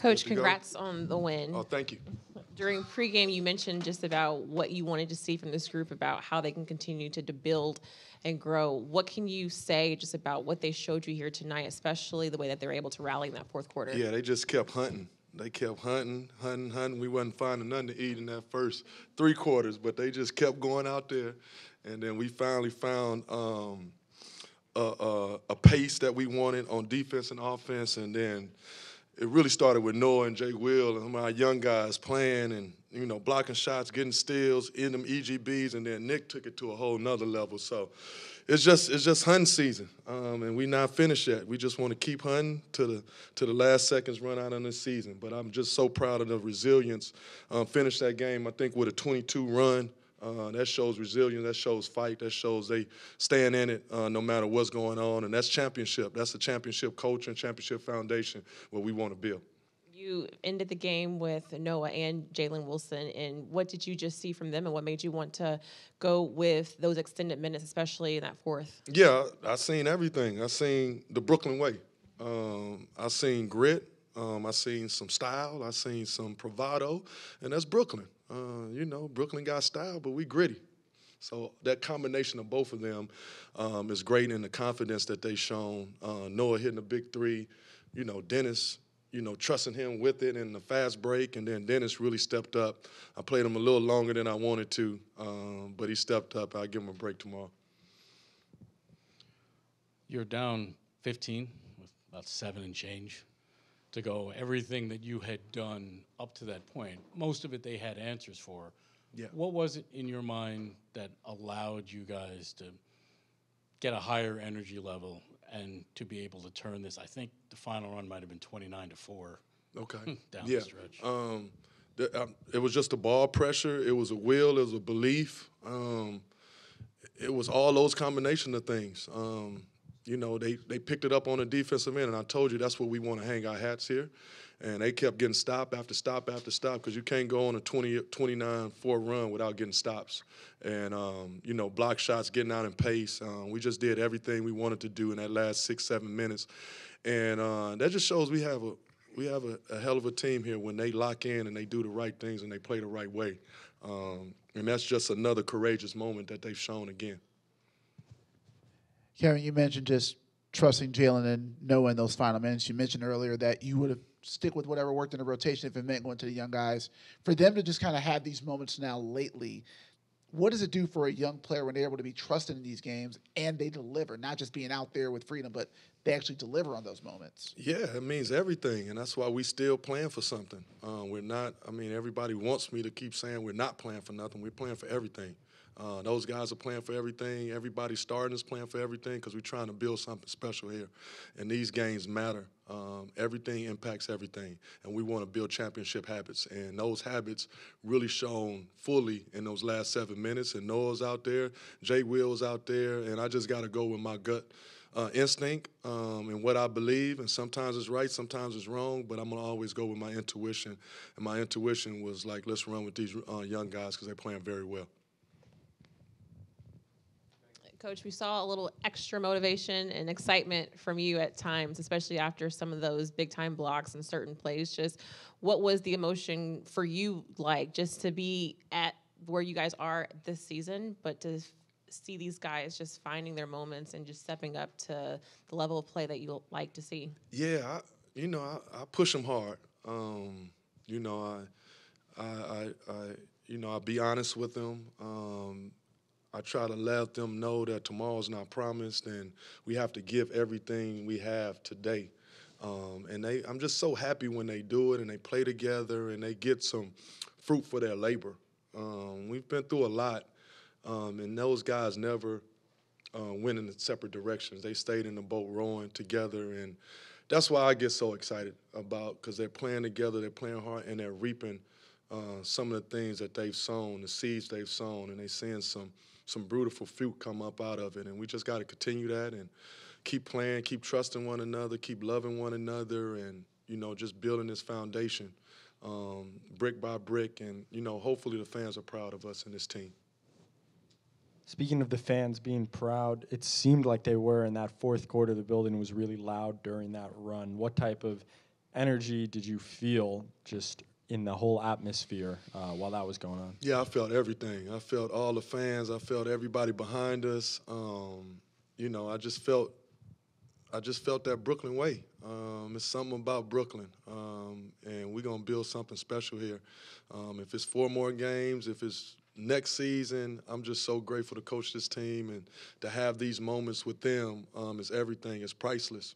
Coach, congrats on the win. Oh, thank you. During pregame, you mentioned just about what you wanted to see from this group, about how they can continue to build and grow. What can you say just about what they showed you here tonight, especially the way that they were able to rally in that fourth quarter? Yeah, they just kept hunting. They kept hunting. We wasn't finding nothing to eat in that first 3 quarters, but they just kept going out there. And then we finally found a pace that we wanted on defense and offense. And then it really started with Noah and Jay Will and my young guys playing and, blocking shots, getting steals, in them EGBs, and then Nick took it to a whole nother level. So it's just hunting season, and we not finished yet. We just want to keep hunting to the last seconds run out on this season. But I'm just so proud of the resilience. Finished that game, I think, with a 22 run. That shows resilience. That shows fight. That shows they stand in it no matter what's going on. And that's championship. That's a championship culture and championship foundation where we want to build. You ended the game with Noah and Jaylen Wilson, and what did you just see from them, and what made you want to go with those extended minutes, especially in that fourth? Yeah, I seen everything. I seen the Brooklyn way. I seen grit. I seen some style. I seen some bravado, and that's Brooklyn. Brooklyn got style, but we gritty. So that combination of both of them is great, and the confidence that they shown. Noah hitting a big three, Dennis, trusting him with it and the fast break, and then Dennis really stepped up. I played him a little longer than I wanted to, but he stepped up. I'll give him a break tomorrow. You're down 15 with about 7 and change to go. Everything that you had done up to that point, most of it they had answers for. Yeah. What was it in your mind that allowed you guys to get a higher energy level and to be able to turn this? I think the final run might have been 29-4. Okay. Down the stretch. It was just the ball pressure. It was a will. It was a belief. It was all those combination of things. They picked it up on the defensive end, and I told you that's where we want to hang our hats here. And they kept getting stop after stop after stop because you can't go on a 29-4 run without getting stops. And, block shots, getting out in pace. We just did everything we wanted to do in that last 6-7 minutes. And that just shows we have a hell of a team here when they lock in and they do the right things and they play the right way. And that's just another courageous moment that they've shown again. Karen, you mentioned just trusting Jaylen and Noah in those final minutes. You mentioned earlier that you would have stick with whatever worked in the rotation if it meant going to the young guys. For them to just kind of have these moments now lately, what does it do for a young player when they're able to be trusted in these games and they deliver, not just being out there with freedom, but they actually deliver on those moments? Yeah, it means everything, and that's why we still playing for something. We're not – everybody wants me to keep saying we're not playing for nothing. We're playing for everything. Those guys are playing for everything. Everybody starting is playing for everything because we're trying to build something special here. And these games matter. Everything impacts everything. And we want to build championship habits. And those habits really shown fully in those last 7 minutes. And Noah's out there, Jay Will's out there, and I just got to go with my gut instinct and what I believe. And sometimes it's right, sometimes it's wrong, but I'm going to always go with my intuition. And my intuition was like, let's run with these young guys because they're playing very well. Coach, we saw a little extra motivation and excitement from you at times, especially after some of those big-time blocks and certain plays. Just what was the emotion for you like just to be at where you guys are this season, but to see these guys just finding their moments and just stepping up to the level of play that you like to see? Yeah, I push them hard. I be honest with them. I try to let them know that tomorrow's not promised and we have to give everything we have today. I'm just so happy when they do it and they play together and they get some fruit for their labor. We've been through a lot, and those guys never went in separate directions. They stayed in the boat rowing together, and that's why I get so excited about, because they're playing together, they're playing hard, and they're reaping some of the things that they've sown, the seeds they've sown, and they're seeing some beautiful fruit come up out of it. And we just got to continue that and keep playing, keep trusting one another, keep loving one another, and, just building this foundation brick by brick. And, hopefully the fans are proud of us and this team. Speaking of the fans being proud, it seemed like they were in that fourth quarter. The building was really loud during that run. What type of energy did you feel just in the whole atmosphere while that was going on? Yeah, I felt everything. I felt all the fans. I felt everybody behind us. You know, I just felt that Brooklyn way. It's something about Brooklyn, and we're gonna build something special here. If it's 4 more games, if it's next season, I'm just so grateful to coach this team and to have these moments with them is everything. It's priceless.